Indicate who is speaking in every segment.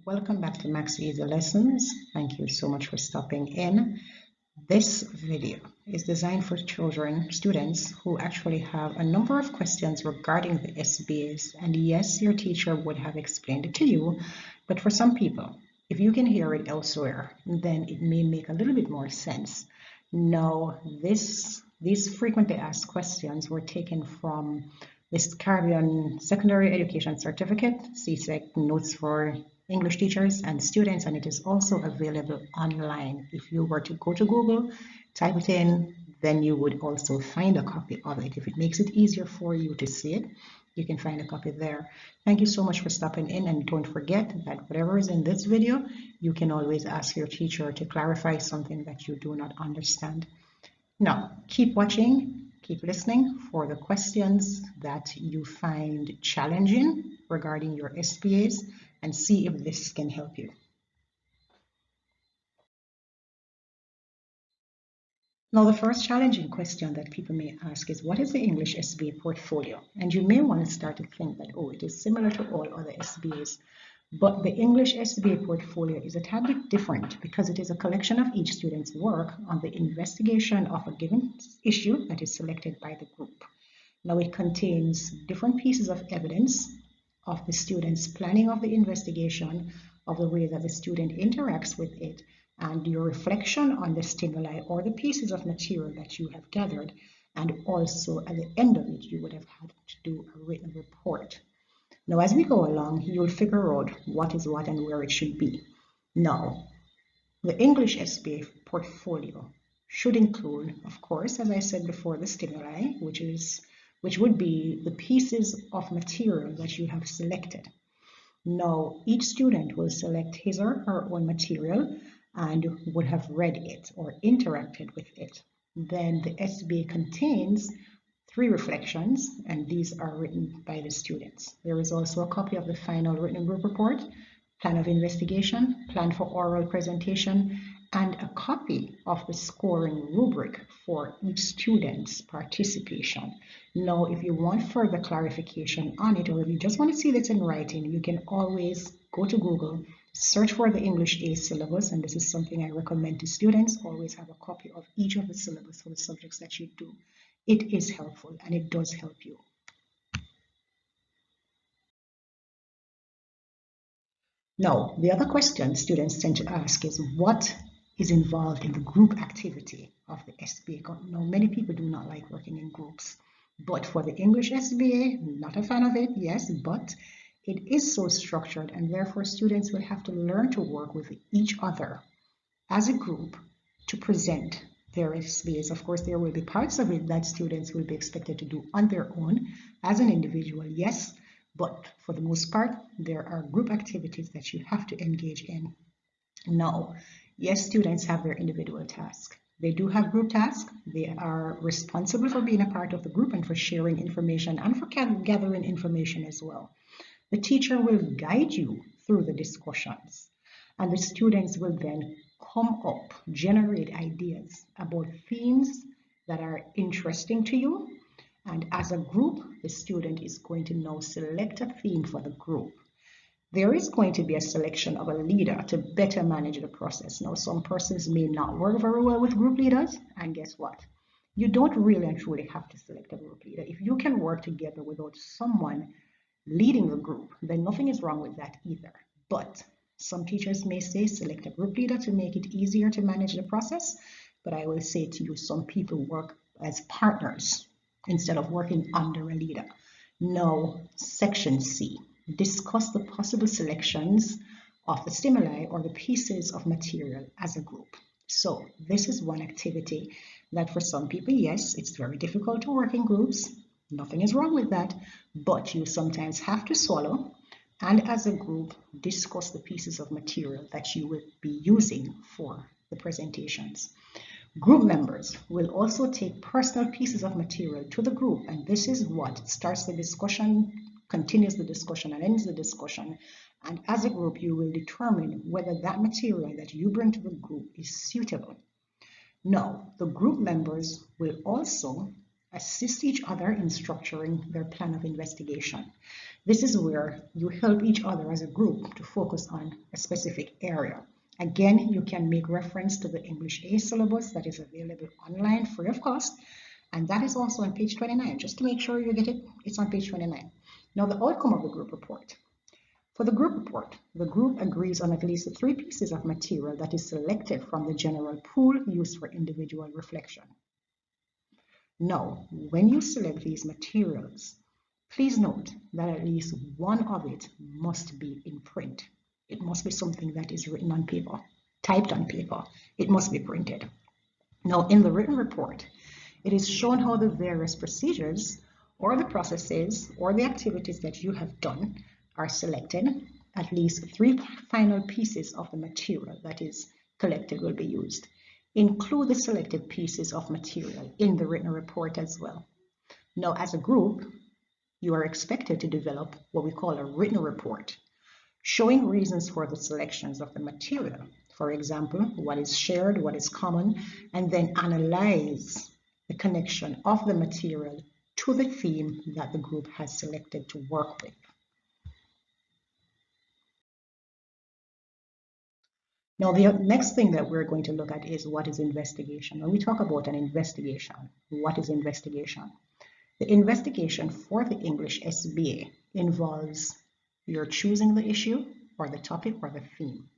Speaker 1: Welcome back to Max Easy Lessons. Thank you so much for stopping in. This video is designed for students who actually have a number of questions regarding the SBAs. And yes, your teacher would have explained it to you, but for some people, if you can hear it elsewhere, then it may make a little bit more sense. Now, these frequently asked questions were taken from this Caribbean Secondary Education Certificate, CSEC Notes for English teachers and students, and it is also available online. If you were to go to Google, type it in, then you would also find a copy of it. If it makes it easier for you to see it, you can find a copy there. Thank you so much for stopping in, and don't forget that whatever is in this video, you can always ask your teacher to clarify something that you do not understand. Now, keep watching, keep listening for the questions that you find challenging regarding your SBAs, and see if this can help you. Now, the first challenging question that people may ask is, what is the English SBA portfolio? And you may want to start to think that, oh, it is similar to all other SBAs. But the English SBA portfolio is a tad bit different because it is a collection of each student's work on the investigation of a given issue that is selected by the group. Now, it contains different pieces of evidence of the student's planning of the investigation, of the way that the student interacts with it, and your reflection on the stimuli or the pieces of material that you have gathered. And also at the end of it, you would have had to do a written report. Now, as we go along, you'll figure out what is what and where it should be. Now, the English SBA portfolio should include, of course, as I said before, the stimuli, which would be the pieces of material that you have selected. Now, each student will select his or her own material and would have read it or interacted with it. Then the SBA contains 3 reflections, and these are written by the students. There is also a copy of the final written group report, plan of investigation, plan for oral presentation, and a copy of the scoring rubric for each student's participation. Now, if you want further clarification on it, or if you just want to see this in writing, you can always go to Google, search for the English A syllabus, and this is something I recommend to students. Always have a copy of each of the syllabus for the subjects that you do. It is helpful and it does help you. Now, the other question students tend to ask is, what is involved in the group activity of the SBA? Now, many people do not like working in groups, but for the English SBA, not a fan of it, yes, but it is so structured, and therefore students will have to learn to work with each other as a group to present their SBAs. Of course, there will be parts of it that students will be expected to do on their own as an individual, yes, but for the most part, there are group activities that you have to engage in. Now, yes, students have their individual tasks. They do have group tasks. They are responsible for being a part of the group and for sharing information and for gathering information as well. The teacher will guide you through the discussions, and the students will then come up, generate ideas about themes that are interesting to you. And as a group, the student is going to now select a theme for the group. There is going to be a selection of a leader to better manage the process. Now, some persons may not work very well with group leaders, and guess what? You don't really and truly have to select a group leader. If you can work together without someone leading the group, then nothing is wrong with that either. But some teachers may say select a group leader to make it easier to manage the process, but I will say to you, some people work as partners instead of working under a leader. Now, section C, discuss the possible selections of the stimuli or the pieces of material as a group. So this is one activity that for some people, yes, it's very difficult to work in groups. Nothing is wrong with that, but you sometimes have to swallow and as a group discuss the pieces of material that you will be using for the presentations. Group members will also take personal pieces of material to the group, and this is what starts the discussion, continues the discussion, and ends the discussion. And as a group, you will determine whether that material that you bring to the group is suitable. Now, the group members will also assist each other in structuring their plan of investigation. This is where you help each other as a group to focus on a specific area. Again, you can make reference to the English A syllabus that is available online free of cost, and that is also on page 29. Just to make sure you get it, it's on page 29. Now, the outcome of the group report. For the group report, the group agrees on at least 3 pieces of material that is selected from the general pool used for individual reflection. Now, when you select these materials, please note that at least one of it must be in print. It must be something that is written on paper, typed on paper. It must be printed. Now, in the written report, it is shown how the various procedures or the processes or the activities that you have done are selected. At least 3 final pieces of the material that is collected will be used. Include the selected pieces of material in the written report as well. Now, as a group, you are expected to develop what we call a written report, showing reasons for the selections of the material. For example, what is shared, what is common, and then analyze the connection of the material to the theme that the group has selected to work with. Now, the next thing that we're going to look at is what is investigation. When we talk about an investigation, what is investigation? The investigation for the English SBA involves your choosing the issue or the topic or the theme.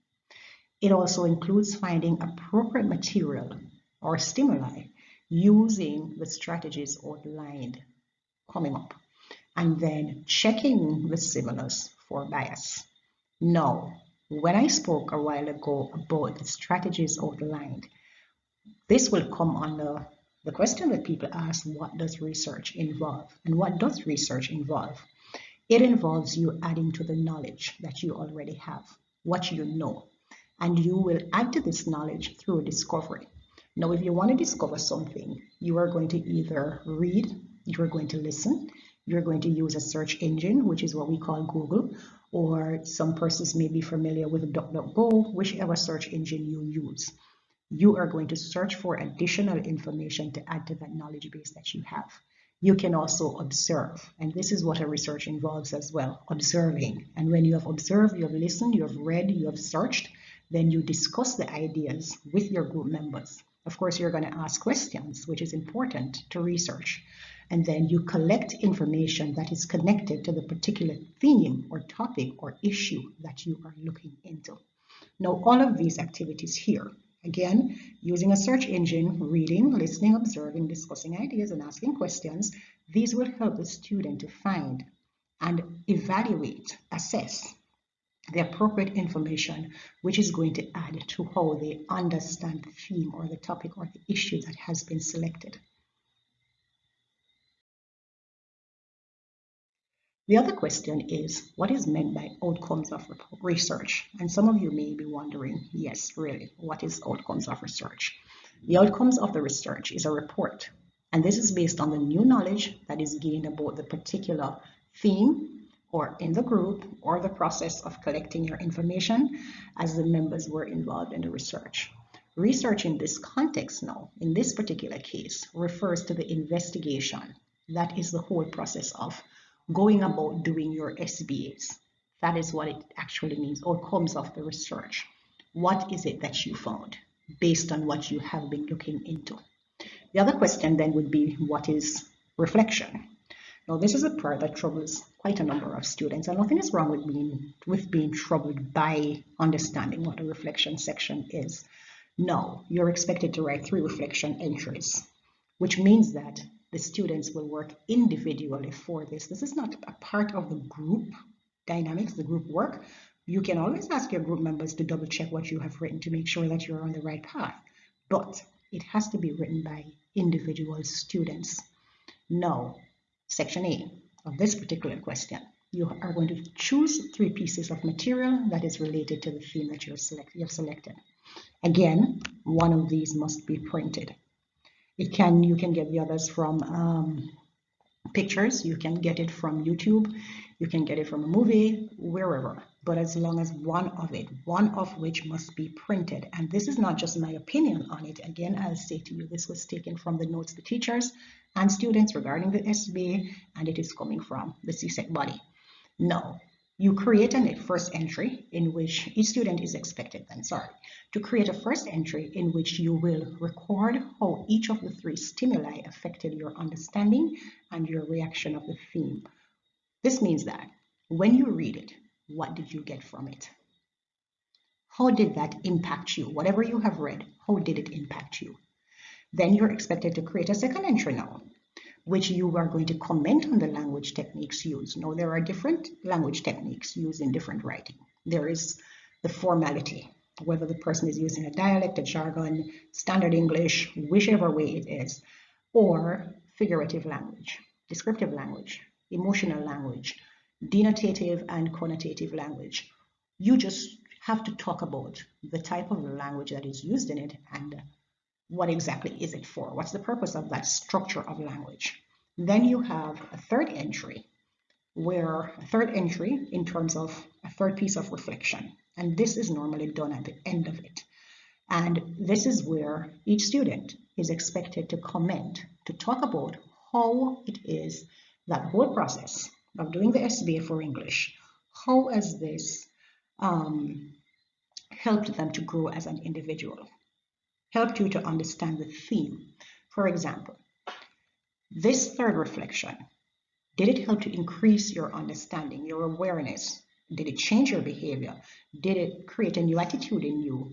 Speaker 1: It also includes finding appropriate material or stimuli using the strategies outlined coming up, and then checking the stimulus for bias. Now, when I spoke a while ago about the strategies outlined, this will come under the question that people ask, what does research involve? And what does research involve? It involves you adding to the knowledge that you already have, what you know, and you will add to this knowledge through discovery. Now, if you want to discover something, you are going to either read, you're going to listen, you're going to use a search engine, which is what we call Google, or some persons may be familiar with DuckDuckGo, whichever search engine you use. You are going to search for additional information to add to that knowledge base that you have. You can also observe, and this is what a research involves as well, observing. And when you have observed, you have listened, you have read, you have searched, then you discuss the ideas with your group members. Of course, you're going to ask questions, which is important to research. And then you collect information that is connected to the particular theme or topic or issue that you are looking into. Now, all of these activities here, again, using a search engine, reading, listening, observing, discussing ideas, and asking questions, these will help the student to find and evaluate, assess the appropriate information, which is going to add to how they understand the theme or the topic or the issue that has been selected. The other question is, what is meant by outcomes of research? And some of you may be wondering, yes, really, what is outcomes of research? The outcomes of the research is a report, and this is based on the new knowledge that is gained about the particular theme or in the group or the process of collecting your information as the members were involved in the research. Research in this context now, in this particular case, refers to the investigation. That is the whole process of going about doing your SBAs. That is what it actually means, outcomes of the research. What is it that you found based on what you have been looking into? The other question then would be, what is reflection? Now, this is a part that troubles quite a number of students, and nothing is wrong with being troubled by understanding what a reflection section is. No, you're expected to write 3 reflection entries, which means that the students will work individually for this. This is not a part of the group dynamics, the group work. You can always ask your group members to double check what you have written to make sure that you're on the right path, but it has to be written by individual students. Now, section A of this particular question, you are going to choose 3 pieces of material that is related to the theme that you've selected. Again, one of these must be printed. You can get the others from pictures, you can get it from YouTube, you can get it from a movie, wherever, but as long as one of which must be printed. And this is not just my opinion on it. Again, I'll say to you, this was taken from the notes the teachers and students regarding the SBA, and it is coming from the CSEC body. No. You create a first entry in which each student is expected, to create a first entry in which you will record how each of the three stimuli affected your understanding and your reaction of the theme. This means that when you read it, what did you get from it? How did that impact you? Whatever you have read, how did it impact you? Then you're expected to create a second entry now, which you are going to comment on the language techniques used. Now, there are different language techniques used in different writing. There is the formality, whether the person is using a dialect, a jargon, standard English, whichever way it is, or figurative language, descriptive language, emotional language, denotative and connotative language. You just have to talk about the type of language that is used in it and what exactly is it for? What's the purpose of that structure of language? Then you have a third entry, in terms of a third piece of reflection. And this is normally done at the end of it. And this is where each student is expected to comment, to talk about how it is that whole process of doing the SBA for English, how has this helped them to grow as an individual, helped you to understand the theme. For example, this third reflection, did it help to increase your understanding, your awareness? Did it change your behavior? Did it create a new attitude in you?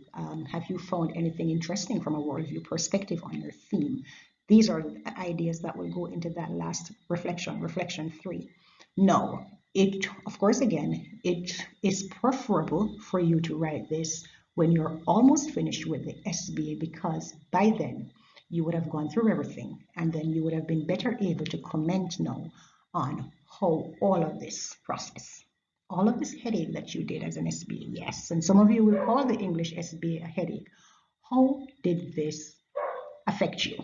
Speaker 1: Have you found anything interesting from a worldview perspective on your theme? These are the ideas that will go into that last reflection, reflection 3. Now, of course, again, it is preferable for you to write this when you're almost finished with the SBA, because by then you would have gone through everything and then you would have been better able to comment now on how all of this process, all of this headache that you did as an SBA, yes, and some of you will call the English SBA a headache. How did this affect you?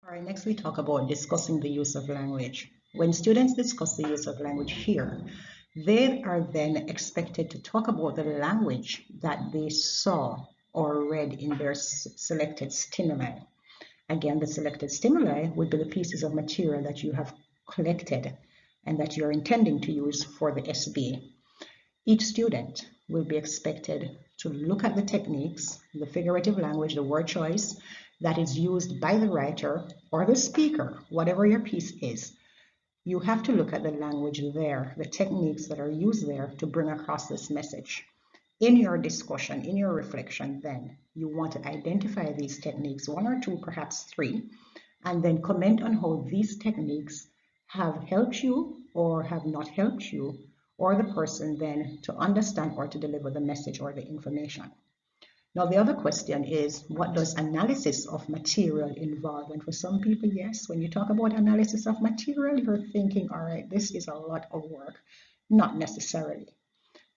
Speaker 1: All right, next we talk about discussing the use of language. When students discuss the use of language here, they are then expected to talk about the language that they saw or read in their selected stimuli. Again, the selected stimuli would be the pieces of material that you have collected and that you're intending to use for the SBA. Each student will be expected to look at the techniques, the figurative language, the word choice that is used by the writer or the speaker, whatever your piece is. You have to look at the language there, the techniques that are used there to bring across this message. In your discussion, in your reflection, then you want to identify these techniques, 1 or 2, perhaps 3, and then comment on how these techniques have helped you or have not helped you or the person then to understand or to deliver the message or the information. Now, the other question is, what does analysis of material involve? And for some people, yes, when you talk about analysis of material, you're thinking, all right, this is a lot of work. Not necessarily.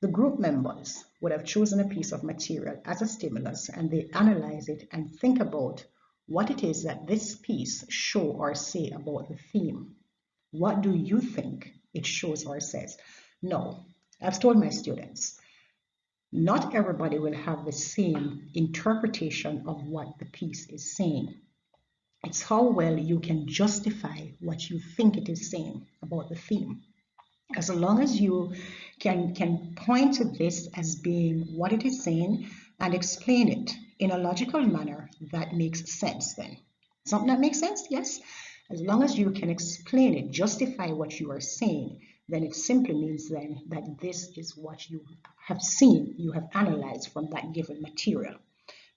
Speaker 1: The group members would have chosen a piece of material as a stimulus, and they analyze it and think about what it is that this piece show or say about the theme. What do you think it shows or says? No, I've told my students, not everybody will have the same interpretation of what the piece is saying. It's how well you can justify what you think it is saying about the theme. As long as you can point to this as being what it is saying and explain it in a logical manner that makes sense then. Something that makes sense? Yes. As long as you can explain it, justify what you are saying, then it simply means then that this is what you have seen, you have analyzed from that given material.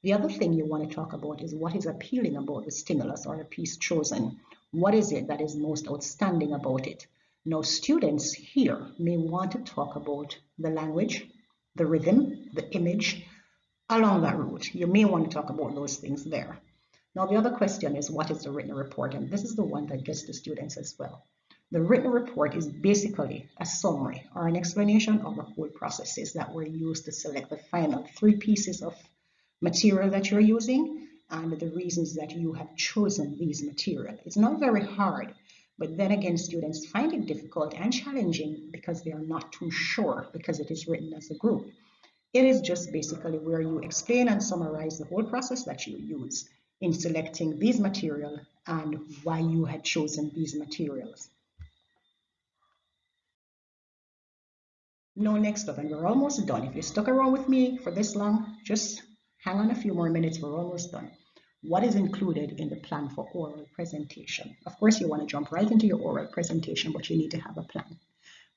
Speaker 1: The other thing you want to talk about is what is appealing about the stimulus or the piece chosen. What is it that is most outstanding about it? Now, students here may want to talk about the language, the rhythm, the image, along that route. You may want to talk about those things there. Now, the other question is, what is the written report? And this is the one that gets the students as well. The written report is basically a summary or an explanation of the whole processes that were used to select the final 3 pieces of material that you're using and the reasons that you have chosen these material. It's not very hard, but then again, students find it difficult and challenging because they are not too sure because it is written as a group. It is just basically where you explain and summarize the whole process that you use. in selecting these materials and why you had chosen these materials. Now next up, and we're almost done. If you stuck around with me for this long, just hang on a few more minutes, we're almost done. What is included in the plan for oral presentation? Of course, you want to jump right into your oral presentation, but you need to have a plan.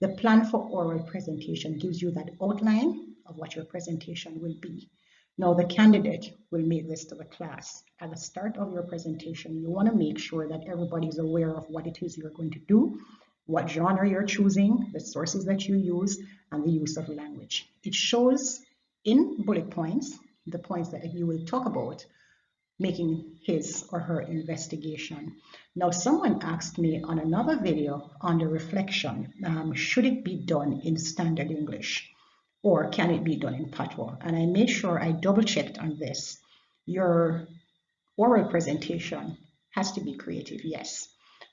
Speaker 1: The plan for oral presentation gives you that outline of what your presentation will be. Now, the candidate will make this to the class. At the start of your presentation, you want to make sure that everybody is aware of what it is you're going to do, what genre you're choosing, the sources that you use, and the use of language. It shows in bullet points the points that you will talk about making his or her investigation. Now, someone asked me on another video on the reflection, should it be done in standard English or can it be done in patois? And I made sure I double checked on this. Your oral presentation has to be creative, yes.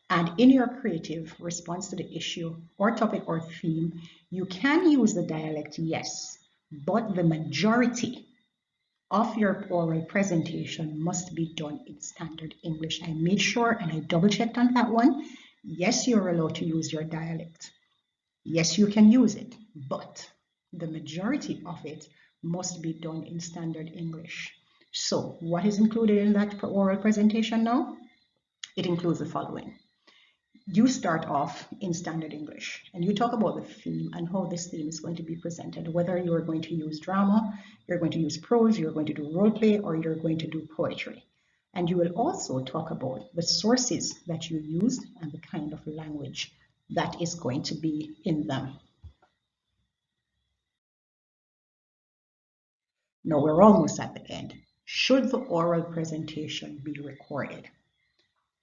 Speaker 1: And in your creative response to the issue or topic or theme, you can use the dialect, yes, but the majority of your oral presentation must be done in standard English. I made sure and I double checked on that one. Yes, you're allowed to use your dialect. Yes, you can use it, but the majority of it must be done in standard English. So what is included in that oral presentation now? It includes the following. You start off in standard English and you talk about the theme and how this theme is going to be presented, whether you're going to use drama, you're going to use prose, you're going to do role play, or you're going to do poetry. And you will also talk about the sources that you used and the kind of language that is going to be in them. Now we're almost at the end. Should the oral presentation be recorded?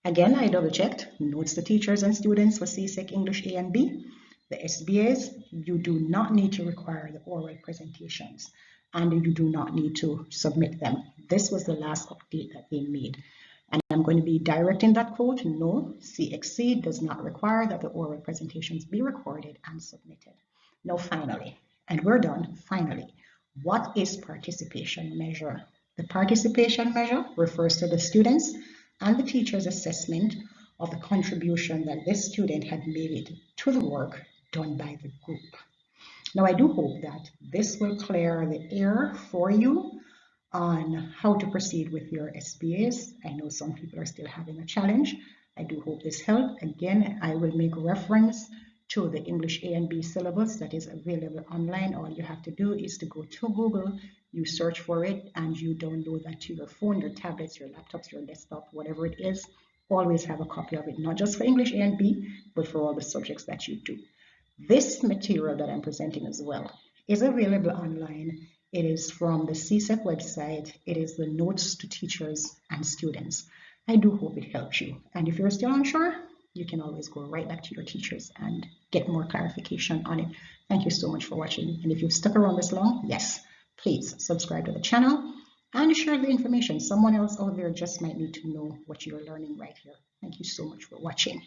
Speaker 1: Again, I double checked, notes to teachers and students for CSEC English A and B. The SBAs, you do not need to require the oral presentations and you do not need to submit them. This was the last update that they made. And I'm going to be directing that quote, no, CXC does not require that the oral presentations be recorded and submitted. Now finally, and we're done, finally, what is participation measure? The participation measure refers to the students and the teacher's assessment of the contribution that this student had made to the work done by the group. Now, I do hope that this will clear the air for you on how to proceed with your SBAs. I know some people are still having a challenge. I do hope this helped. Again, I will make reference to the English A and B syllabus that is available online. All you have to do is to go to Google, you search for it, and you download that to your phone, your tablets, your laptops, your desktop, whatever it is. Always have a copy of it, not just for English A and B, but for all the subjects that you do. This material that I'm presenting as well is available online. It is from the CSEC website. It is the notes to teachers and students. I do hope it helps you. And if you're still unsure, you can always go right back to your teachers and get more clarification on it. Thank you so much for watching. And if you've stuck around this long, yes, please subscribe to the channel and share the information. Someone else out there just might need to know what you're learning right here. Thank you so much for watching.